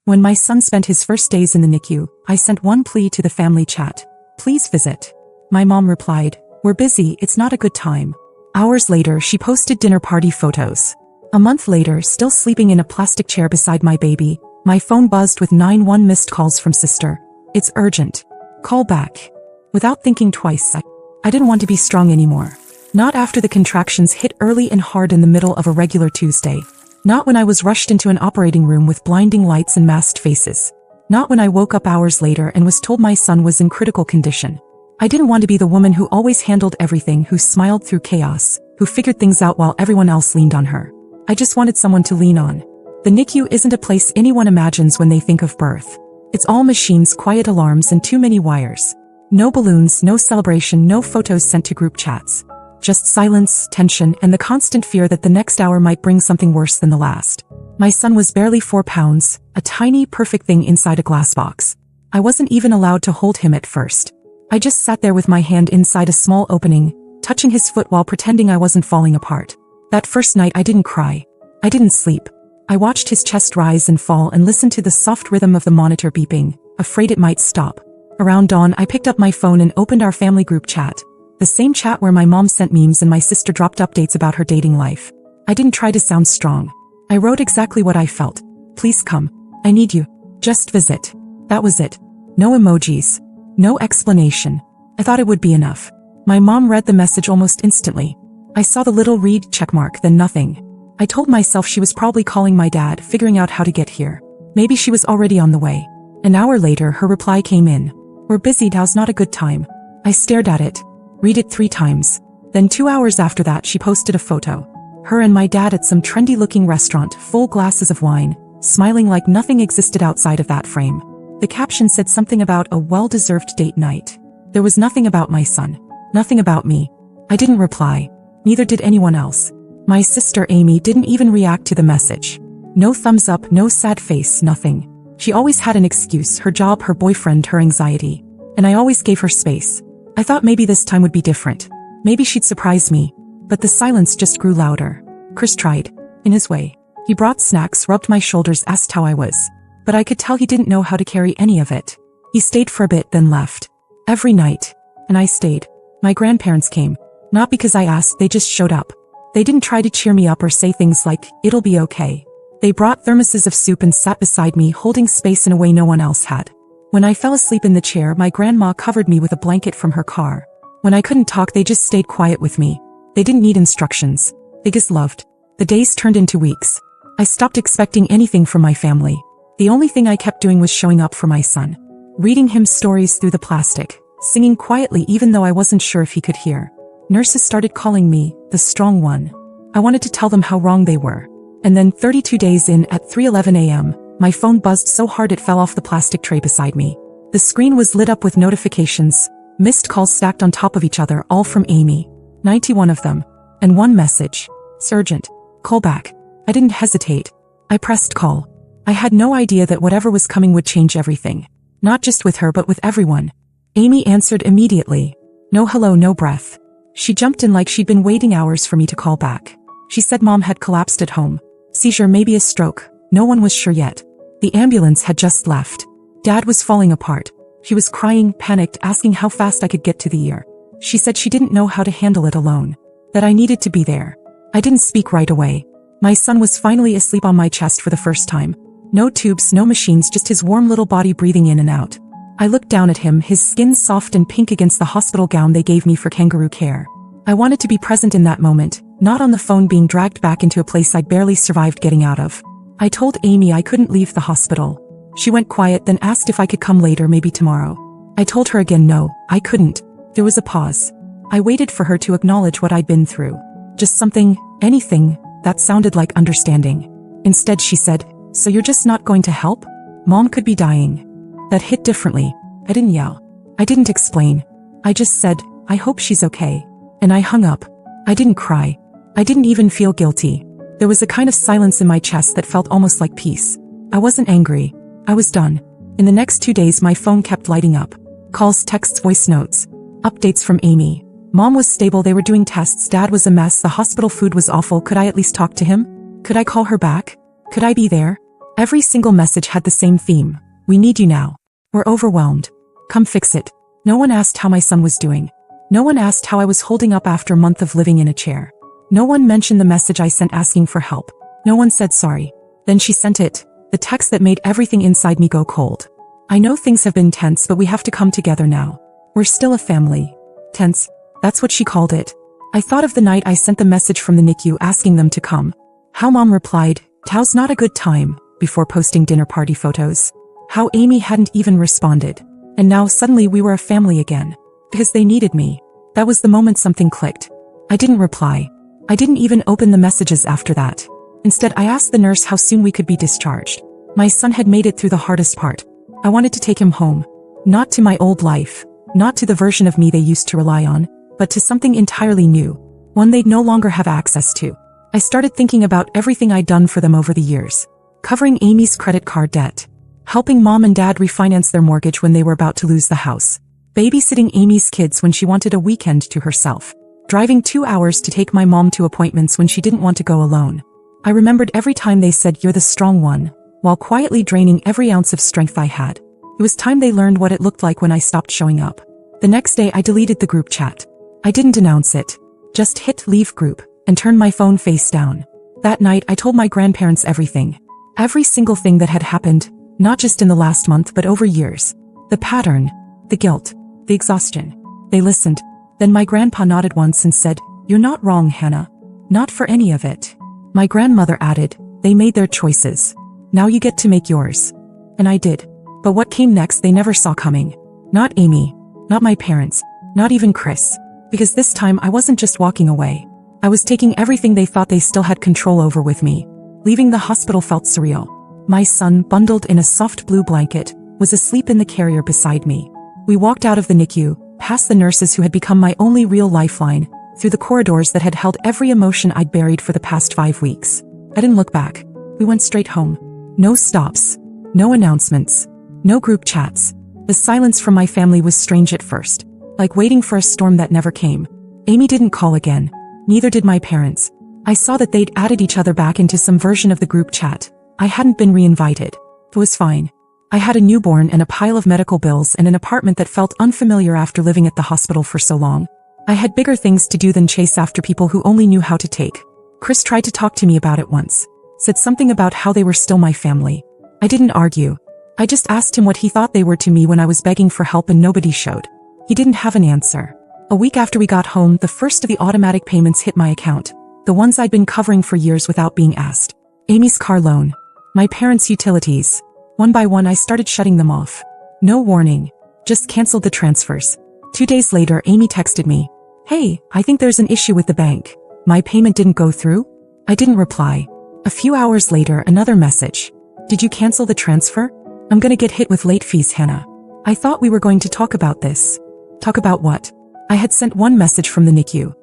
When my son spent his first days in the NICU, I sent one plea to the family chat. Please visit. My mom replied, we're busy, it's not a good time. Hours later, she posted dinner party photos. A month later, still sleeping in a plastic chair beside my baby, my phone buzzed with 911 missed calls from sister. It's urgent. Call back. Without thinking twice, I didn't want to be strong anymore. Not after the contractions hit early and hard in the middle of a regular Tuesday. Not when I was rushed into an operating room with blinding lights and masked faces. Not when I woke up hours later and was told my son was in critical condition. I didn't want to be the woman who always handled everything, who smiled through chaos, who figured things out while everyone else leaned on her. I just wanted someone to lean on. The NICU isn't a place anyone imagines when they think of birth. It's all machines, quiet alarms, and too many wires. No balloons, no celebration, no photos sent to group chats. Just silence, tension, and the constant fear that the next hour might bring something worse than the last. My son was barely 4 pounds, a tiny, perfect thing inside a glass box. I wasn't even allowed to hold him at first. I just sat there with my hand inside a small opening, touching his foot while pretending I wasn't falling apart. That first night I didn't cry. I didn't sleep. I watched his chest rise and fall and listened to the soft rhythm of the monitor beeping, afraid it might stop. Around dawn, I picked up my phone and opened our family group chat. The same chat where my mom sent memes and my sister dropped updates about her dating life. I didn't try to sound strong. I wrote exactly what I felt. Please come. I need you. Just visit. That was it. No emojis. No explanation. I thought it would be enough. My mom read the message almost instantly. I saw the little read checkmark, then nothing. I told myself she was probably calling my dad, figuring out how to get here. Maybe she was already on the way. An hour later, her reply came in. We're busy, now's not a good time. I stared at it. Read it 3 times. Then 2 hours after that, she posted a photo. Her and my dad at some trendy-looking restaurant, full glasses of wine, smiling like nothing existed outside of that frame. The caption said something about a well-deserved date night. There was nothing about my son. Nothing about me. I didn't reply. Neither did anyone else. My sister Amy didn't even react to the message. No thumbs up, no sad face, nothing. She always had an excuse, her job, her boyfriend, her anxiety. And I always gave her space. I thought maybe this time would be different. Maybe she'd surprise me. But the silence just grew louder. Chris tried. In his way. He brought snacks, rubbed my shoulders, asked how I was. But I could tell he didn't know how to carry any of it. He stayed for a bit, then left. Every night. And I stayed. My grandparents came. Not because I asked, they just showed up. They didn't try to cheer me up or say things like, it'll be okay. They brought thermoses of soup and sat beside me, holding space in a way no one else had. When I fell asleep in the chair, my grandma covered me with a blanket from her car. When I couldn't talk, they just stayed quiet with me. They didn't need instructions. They just loved. The days turned into weeks. I stopped expecting anything from my family. The only thing I kept doing was showing up for my son. Reading him stories through the plastic. Singing quietly even though I wasn't sure if he could hear. Nurses started calling me the strong one. I wanted to tell them how wrong they were. And then 32 days in, at 3:11 a.m., my phone buzzed so hard it fell off the plastic tray beside me. The screen was lit up with notifications, missed calls stacked on top of each other, all from Amy. 91 of them. And one message. Urgent. Call back. I didn't hesitate. I pressed call. I had no idea that whatever was coming would change everything. Not just with her but with everyone. Amy answered immediately. No hello, no breath. She jumped in like she'd been waiting hours for me to call back. She said mom had collapsed at home. Seizure, maybe a stroke. No one was sure yet. The ambulance had just left. Dad was falling apart. She was crying, panicked, asking how fast I could get to the ER. She said she didn't know how to handle it alone. That I needed to be there. I didn't speak right away. My son was finally asleep on my chest for the first time. No tubes, no machines, just his warm little body breathing in and out. I looked down at him, his skin soft and pink against the hospital gown they gave me for kangaroo care. I wanted to be present in that moment, not on the phone being dragged back into a place I'd barely survived getting out of. I told Amy I couldn't leave the hospital. She went quiet, then asked if I could come later, maybe tomorrow. I told her again no, I couldn't. There was a pause. I waited for her to acknowledge what I'd been through. Just something, anything, that sounded like understanding. Instead she said, so you're just not going to help? Mom could be dying. That hit differently. I didn't yell. I didn't explain. I just said, I hope she's okay. And I hung up. I didn't cry. I didn't even feel guilty. There was a kind of silence in my chest that felt almost like peace. I wasn't angry. I was done. In the next 2 days my phone kept lighting up. Calls, texts, voice notes. Updates from Amy. Mom was stable, they were doing tests, Dad was a mess, the hospital food was awful. Could I at least talk to him? Could I call her back? Could I be there? Every single message had the same theme. We need you now. We're overwhelmed. Come fix it. No one asked how my son was doing. No one asked how I was holding up after a month of living in a chair. No one mentioned the message I sent asking for help. No one said sorry. Then she sent it, the text that made everything inside me go cold. I know things have been tense, but we have to come together now. We're still a family. Tense, that's what she called it. I thought of the night I sent the message from the NICU asking them to come. How Mom replied, "Tow's not a good time," before posting dinner party photos. How Amy hadn't even responded. And now suddenly we were a family again. Because they needed me. That was the moment something clicked. I didn't reply. I didn't even open the messages after that. Instead, I asked the nurse how soon we could be discharged. My son had made it through the hardest part. I wanted to take him home. Not to my old life. Not to the version of me they used to rely on, but to something entirely new. One they'd no longer have access to. I started thinking about everything I'd done for them over the years. Covering Amy's credit card debt. Helping Mom and Dad refinance their mortgage when they were about to lose the house. Babysitting Amy's kids when she wanted a weekend to herself. Driving 2 hours to take my mom to appointments when she didn't want to go alone. I remembered every time they said, "You're the strong one," while quietly draining every ounce of strength I had. It was time they learned what it looked like when I stopped showing up. The next day I deleted the group chat. I didn't announce it. Just hit leave group and turned my phone face down. That night I told my grandparents everything. Every single thing that had happened, not just in the last month but over years. The pattern, the guilt, the exhaustion. They listened. Then my grandpa nodded once and said, "You're not wrong, Hannah. Not for any of it." My grandmother added, "They made their choices. Now you get to make yours." And I did. But what came next they never saw coming. Not Amy. Not my parents. Not even Chris. Because this time I wasn't just walking away. I was taking everything they thought they still had control over with me. Leaving the hospital felt surreal. My son, bundled in a soft blue blanket, was asleep in the carrier beside me. We walked out of the NICU, past the nurses who had become my only real lifeline, through the corridors that had held every emotion I'd buried for the past 5 weeks. I didn't look back. We went straight home. No stops. No announcements. No group chats. The silence from my family was strange at first, like waiting for a storm that never came. Amy didn't call again. Neither did my parents. I saw that they'd added each other back into some version of the group chat. I hadn't been reinvited. It was fine. I had a newborn and a pile of medical bills and an apartment that felt unfamiliar after living at the hospital for so long. I had bigger things to do than chase after people who only knew how to take. Chris tried to talk to me about it once. Said something about how they were still my family. I didn't argue. I just asked him what he thought they were to me when I was begging for help and nobody showed. He didn't have an answer. A week after we got home, the first of the automatic payments hit my account. The ones I'd been covering for years without being asked. Amy's car loan. My parents' utilities. One by one I started shutting them off. No warning. Just canceled the transfers. 2 days later Amy texted me. "Hey, I think there's an issue with the bank. My payment didn't go through?" I didn't reply. A few hours later another message. "Did you cancel the transfer? I'm gonna get hit with late fees, Hannah." I thought we were going to talk about this. Talk about what? I had sent one message from the NICU.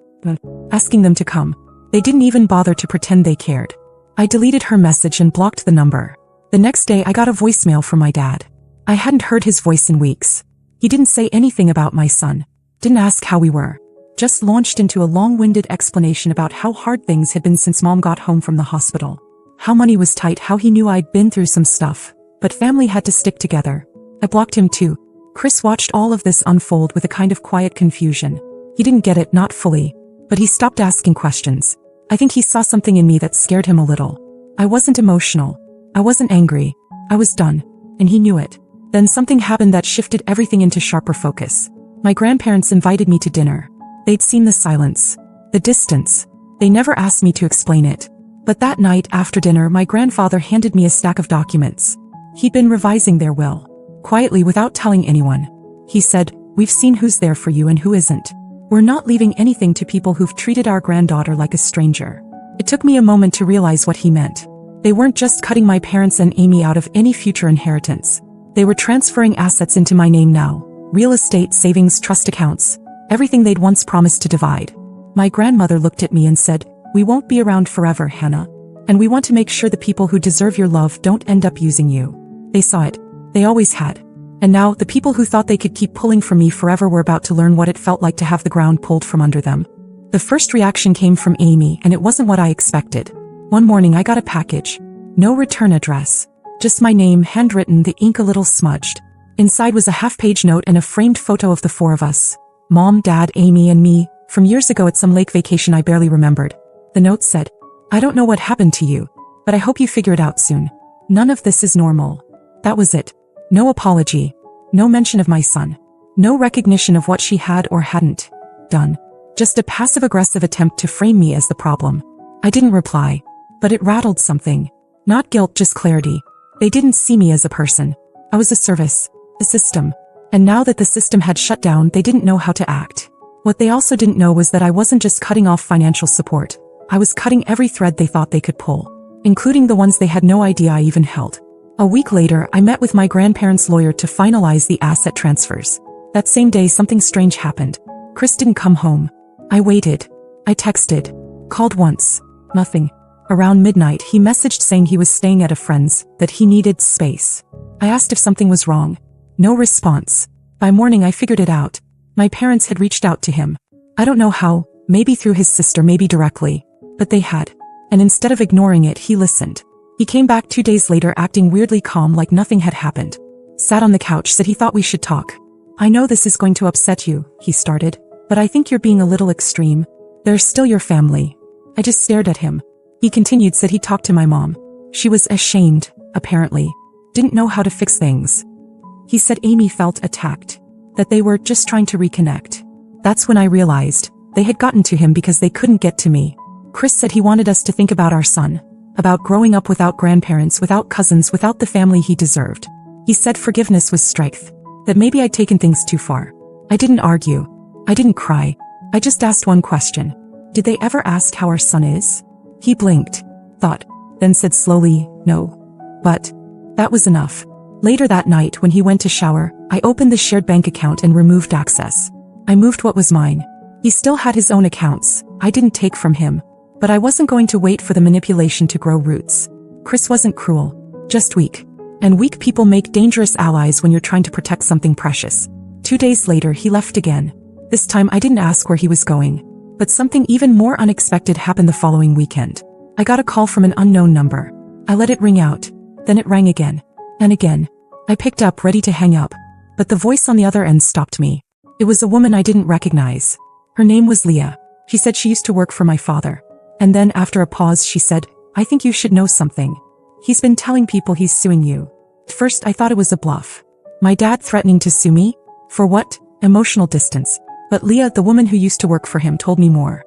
Asking them to come. They didn't even bother to pretend they cared. I deleted her message and blocked the number. The next day I got a voicemail from my dad. I hadn't heard his voice in weeks. He didn't say anything about my son. Didn't ask how we were. Just launched into a long-winded explanation about how hard things had been since Mom got home from the hospital. How money was tight, how he knew I'd been through some stuff. But family had to stick together. I blocked him too. Chris watched all of this unfold with a kind of quiet confusion. He didn't get it, not fully. But he stopped asking questions. I think he saw something in me that scared him a little. I wasn't emotional. I wasn't angry. I was done. And he knew it. Then something happened that shifted everything into sharper focus. My grandparents invited me to dinner. They'd seen the silence. The distance. They never asked me to explain it. But that night after dinner my grandfather handed me a stack of documents. He'd been revising their will. Quietly without telling anyone. He said, "We've seen who's there for you and who isn't. We're not leaving anything to people who've treated our granddaughter like a stranger." It took me a moment to realize what he meant. They weren't just cutting my parents and Amy out of any future inheritance. They were transferring assets into my name now. Real estate, savings, trust accounts. Everything they'd once promised to divide. My grandmother looked at me and said, "We won't be around forever, Hannah. And we want to make sure the people who deserve your love don't end up using you." They saw it. They always had. And now, the people who thought they could keep pulling from me forever were about to learn what it felt like to have the ground pulled from under them. The first reaction came from Amy, and it wasn't what I expected. One morning I got a package. No return address. Just my name, handwritten, the ink a little smudged. Inside was a half-page note and a framed photo of the four of us. Mom, Dad, Amy, and me, from years ago at some lake vacation I barely remembered. The note said, "I don't know what happened to you, but I hope you figure it out soon. None of this is normal." That was it. No apology. No mention of my son. No recognition of what she had or hadn't done. Just a passive-aggressive attempt to frame me as the problem. I didn't reply, but it rattled something. Not guilt, just clarity. They didn't see me as a person. I was a service, a system. And now that the system had shut down, they didn't know how to act. What they also didn't know was that I wasn't just cutting off financial support. I was cutting every thread they thought they could pull, including the ones they had no idea I even held. A week later, I met with my grandparents' lawyer to finalize the asset transfers. That same day, something strange happened. Chris didn't come home. I waited. I texted. Called once. Nothing. Around midnight, he messaged saying he was staying at a friend's, that he needed space. I asked if something was wrong. No response. By morning, I figured it out. My parents had reached out to him. I don't know how, maybe through his sister, maybe directly. But they had. And instead of ignoring it, he listened. He came back 2 days later acting weirdly calm, like nothing had happened. Sat on the couch, said he thought we should talk. "I know this is going to upset you," he started, "but I think you're being a little extreme. They're still your family." I just stared at him. He continued, said he talked to my mom. She was ashamed, apparently. Didn't know how to fix things. He said Amy felt attacked. That they were just trying to reconnect. That's when I realized they had gotten to him because they couldn't get to me. Chris said he wanted us to think about our son. About growing up without grandparents, without cousins, without the family he deserved. He said forgiveness was strength. That maybe I'd taken things too far. I didn't argue. I didn't cry. I just asked one question. Did they ever ask how our son is? He blinked, thought, then said slowly, "No." But that was enough. Later that night, when he went to shower, I opened the shared bank account and removed access. I moved what was mine. He still had his own accounts. I didn't take from him. But I wasn't going to wait for the manipulation to grow roots. Chris wasn't cruel, just weak. And weak people make dangerous allies when you're trying to protect something precious. 2 days later, he left again. This time I didn't ask where he was going. But something even more unexpected happened the following weekend. I got a call from an unknown number. I let it ring out. Then it rang again. And again. I picked up, ready to hang up. But the voice on the other end stopped me. It was a woman I didn't recognize. Her name was Leah. She said she used to work for my father. And then, after a pause, she said, "I think you should know something. He's been telling people he's suing you." At first, I thought it was a bluff. My dad threatening to sue me? For what? Emotional distance. But Leah, the woman who used to work for him, told me more.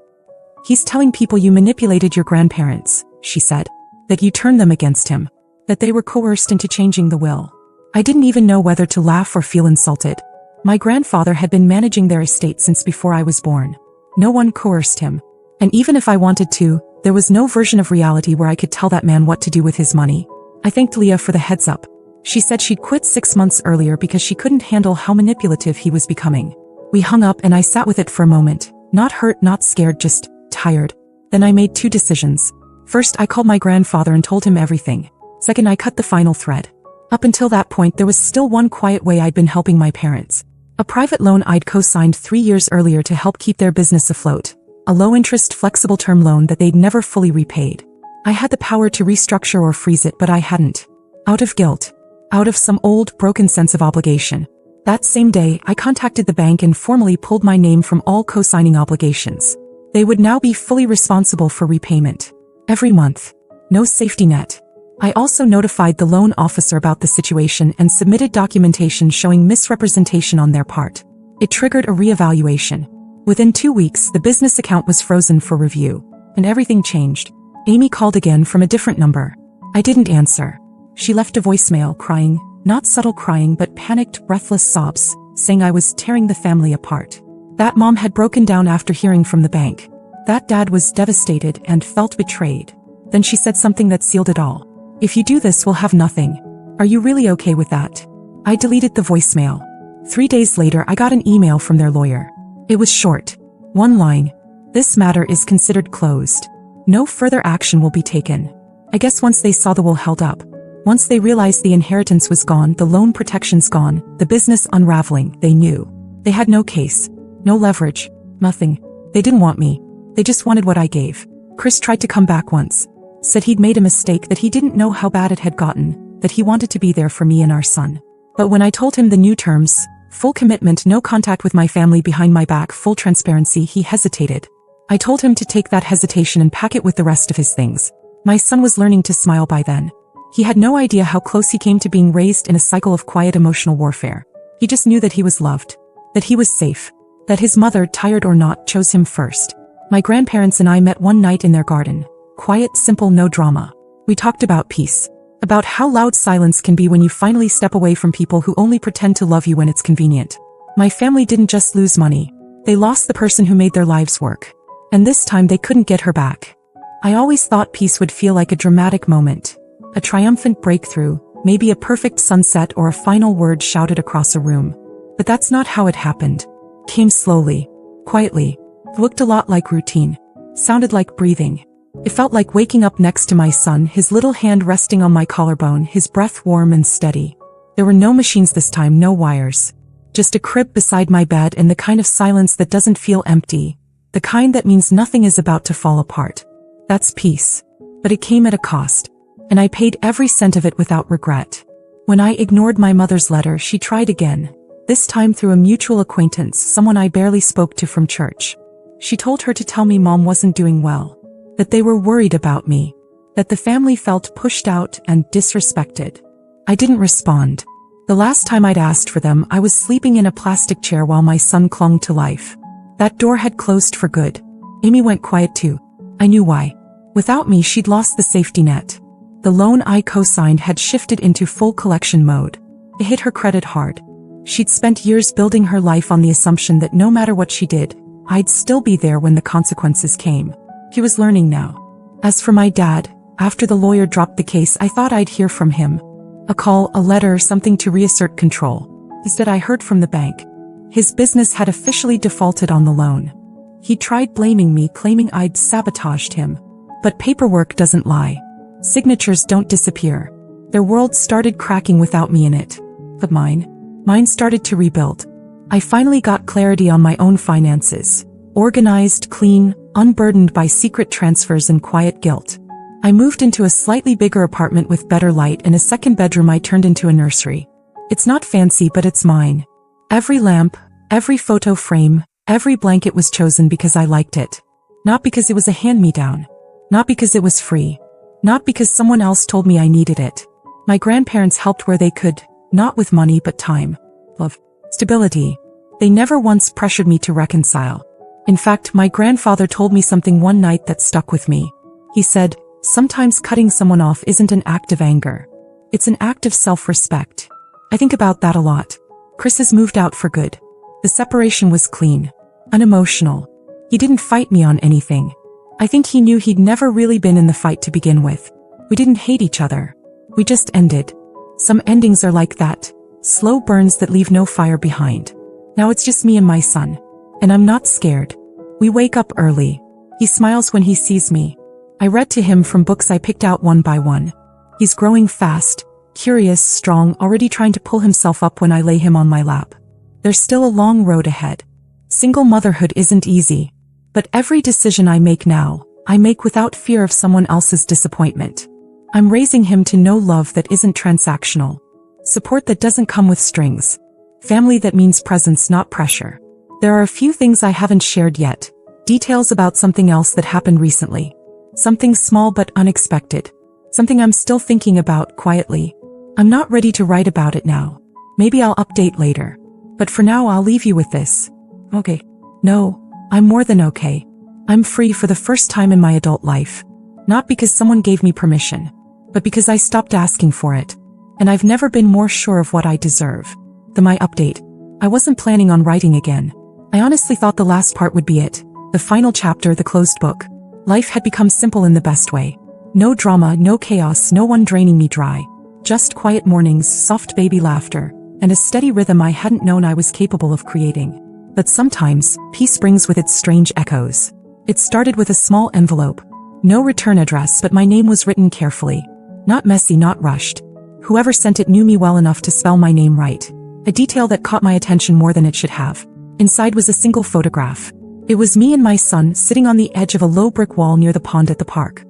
"He's telling people you manipulated your grandparents," she said. "That you turned them against him. That they were coerced into changing the will." I didn't even know whether to laugh or feel insulted. My grandfather had been managing their estate since before I was born. No one coerced him. And even if I wanted to, there was no version of reality where I could tell that man what to do with his money. I thanked Leah for the heads up. She said she'd quit 6 months earlier because she couldn't handle how manipulative he was becoming. We hung up and I sat with it for a moment. Not hurt, not scared, just tired. Then I made 2 decisions. First, I called my grandfather and told him everything. Second, I cut the final thread. Up until that point, there was still one quiet way I'd been helping my parents. A private loan I'd co-signed 3 years earlier to help keep their business afloat. A low-interest, flexible term loan that they'd never fully repaid. I had the power to restructure or freeze it, but I hadn't. Out of guilt. Out of some old, broken sense of obligation. That same day, I contacted the bank and formally pulled my name from all co-signing obligations. They would now be fully responsible for repayment. Every month. No safety net. I also notified the loan officer about the situation and submitted documentation showing misrepresentation on their part. It triggered a reevaluation. Within 2 weeks, the business account was frozen for review. And everything changed. Amy called again from a different number. I didn't answer. She left a voicemail, crying, not subtle crying but panicked, breathless sobs, saying I was tearing the family apart. That mom had broken down after hearing from the bank. That dad was devastated and felt betrayed. Then she said something that sealed it all. "If you do this, we'll have nothing. Are you really okay with that?" I deleted the voicemail. 3 days later, I got an email from their lawyer. It was short. 1 line. "This matter is considered closed. No further action will be taken." I guess once they saw the will held up, once they realized the inheritance was gone, the loan protection's gone, the business unraveling, they knew. They had no case. No leverage. Nothing. They didn't want me. They just wanted what I gave. Chris tried to come back once. Said he'd made a mistake, that he didn't know how bad it had gotten, that he wanted to be there for me and our son. But when I told him the new terms, full commitment, no contact with my family behind my back, full transparency, he hesitated. I told him to take that hesitation and pack it with the rest of his things. My son was learning to smile by then. He had no idea how close he came to being raised in a cycle of quiet emotional warfare. He just knew that he was loved, that he was safe, that his mother, tired or not, chose him first. My grandparents and I met one night in their garden. Quiet, simple, no drama. We talked about peace. About how loud silence can be when you finally step away from people who only pretend to love you when it's convenient. My family didn't just lose money. They lost the person who made their lives work. And this time they couldn't get her back. I always thought peace would feel like a dramatic moment. A triumphant breakthrough, maybe a perfect sunset or a final word shouted across a room. But that's not how it happened. Came slowly, quietly, looked a lot like routine, sounded like breathing. It felt like waking up next to my son, his little hand resting on my collarbone, his breath warm and steady. There were no machines this time, no wires. Just a crib beside my bed and the kind of silence that doesn't feel empty. The kind that means nothing is about to fall apart. That's peace. But it came at a cost. And I paid every cent of it without regret. When I ignored my mother's letter, she tried again. This time through a mutual acquaintance, someone I barely spoke to from church. She told her to tell me Mom wasn't doing well. That they were worried about me. That the family felt pushed out and disrespected. I didn't respond. The last time I'd asked for them, I was sleeping in a plastic chair while my son clung to life. That door had closed for good. Amy went quiet too. I knew why. Without me, she'd lost the safety net. The loan I co-signed had shifted into full collection mode. It hit her credit hard. She'd spent years building her life on the assumption that no matter what she did, I'd still be there when the consequences came. He was learning now. As for my dad, after the lawyer dropped the case, I thought I'd hear from him. A call, a letter, something to reassert control. Instead, I heard from the bank. His business had officially defaulted on the loan. He tried blaming me, claiming I'd sabotaged him. But paperwork doesn't lie. Signatures don't disappear. Their world started cracking without me in it. But mine started to rebuild. I finally got clarity on my own finances. Organized, clean, unburdened by secret transfers and quiet guilt. I moved into a slightly bigger apartment with better light and a second bedroom I turned into a nursery. It's not fancy, but it's mine. Every lamp, every photo frame, every blanket was chosen because I liked it. Not because it was a hand-me-down. Not because it was free. Not because someone else told me I needed it. My grandparents helped where they could, not with money but time, love, stability. They never once pressured me to reconcile. In fact, my grandfather told me something one night that stuck with me. He said, sometimes cutting someone off isn't an act of anger. It's an act of self-respect. I think about that a lot. Chris has moved out for good. The separation was clean, unemotional. He didn't fight me on anything. I think he knew he'd never really been in the fight to begin with. We didn't hate each other. We just ended. Some endings are like that. Slow burns that leave no fire behind. Now it's just me and my son. And I'm not scared. We wake up early. He smiles when he sees me. I read to him from books I picked out one by one. He's growing fast, curious, strong, already trying to pull himself up when I lay him on my lap. There's still a long road ahead. Single motherhood isn't easy. But every decision I make now, I make without fear of someone else's disappointment. I'm raising him to know love that isn't transactional. Support that doesn't come with strings. Family that means presence, not pressure. There are a few things I haven't shared yet. Details about something else that happened recently. Something small but unexpected. Something I'm still thinking about quietly. I'm not ready to write about it now. Maybe I'll update later. But for now, I'll leave you with this. Okay. No, I'm more than okay. I'm free for the first time in my adult life. Not because someone gave me permission, but because I stopped asking for it. And I've never been more sure of what I deserve. My update. I wasn't planning on writing again. I honestly thought the last part would be it. The final chapter, the closed book. Life had become simple in the best way. No drama, no chaos, no one draining me dry. Just quiet mornings, soft baby laughter, and a steady rhythm I hadn't known I was capable of creating. But sometimes, peace brings with it strange echoes. It started with a small envelope. No return address, but my name was written carefully. Not messy, not rushed. Whoever sent it knew me well enough to spell my name right. A detail that caught my attention more than it should have. Inside was a single photograph. It was me and my son sitting on the edge of a low brick wall near the pond at the park.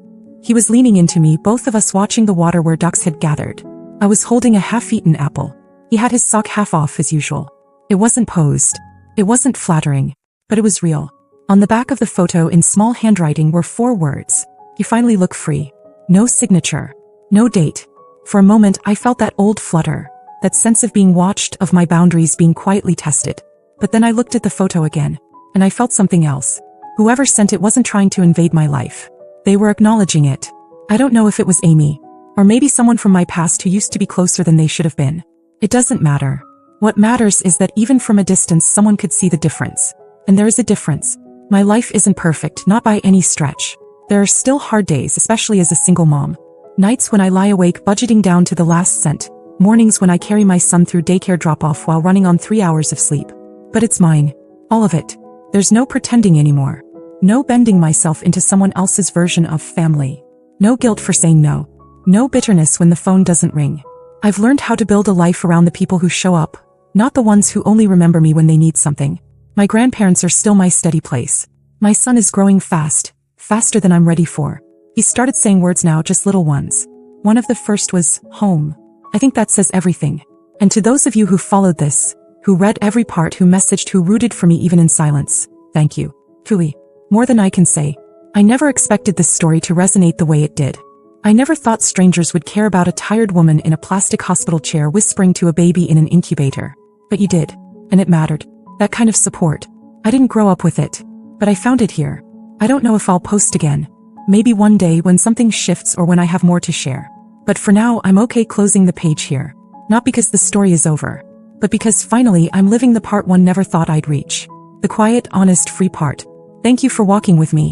He was leaning into me, both of us watching the water where ducks had gathered. I was holding a half-eaten apple. He had his sock half off as usual. It wasn't posed. It wasn't flattering. But it was real. On the back of the photo in small handwriting were 4 words. You finally look free. No signature. No date. For a moment I felt that old flutter. That sense of being watched, of my boundaries being quietly tested. But then I looked at the photo again. And I felt something else. Whoever sent it wasn't trying to invade my life. They were acknowledging it. I don't know if it was Amy. Or maybe someone from my past who used to be closer than they should have been. It doesn't matter. What matters is that even from a distance someone could see the difference. And there is a difference. My life isn't perfect, not by any stretch. There are still hard days, especially as a single mom. Nights when I lie awake budgeting down to the last cent. Mornings when I carry my son through daycare drop-off while running on 3 hours of sleep. But it's mine. All of it. There's no pretending anymore. No bending myself into someone else's version of family. No guilt for saying no. No bitterness when the phone doesn't ring. I've learned how to build a life around the people who show up, not the ones who only remember me when they need something. My grandparents are still my steady place. My son is growing fast, faster than I'm ready for. He started saying words now, just little ones. One of the first was, home. I think that says everything. And to those of you who followed this, who read every part, who messaged, who rooted for me even in silence, thank you. Truly. More than I can say. I never expected this story to resonate the way it did. I never thought strangers would care about a tired woman in a plastic hospital chair whispering to a baby in an incubator. But you did. And it mattered. That kind of support. I didn't grow up with it. But I found it here. I don't know if I'll post again. Maybe one day when something shifts or when I have more to share. But for now I'm okay closing the page here. Not because the story is over. But because finally I'm living the part one never thought I'd reach. The quiet, honest, free part. Thank you for walking with me.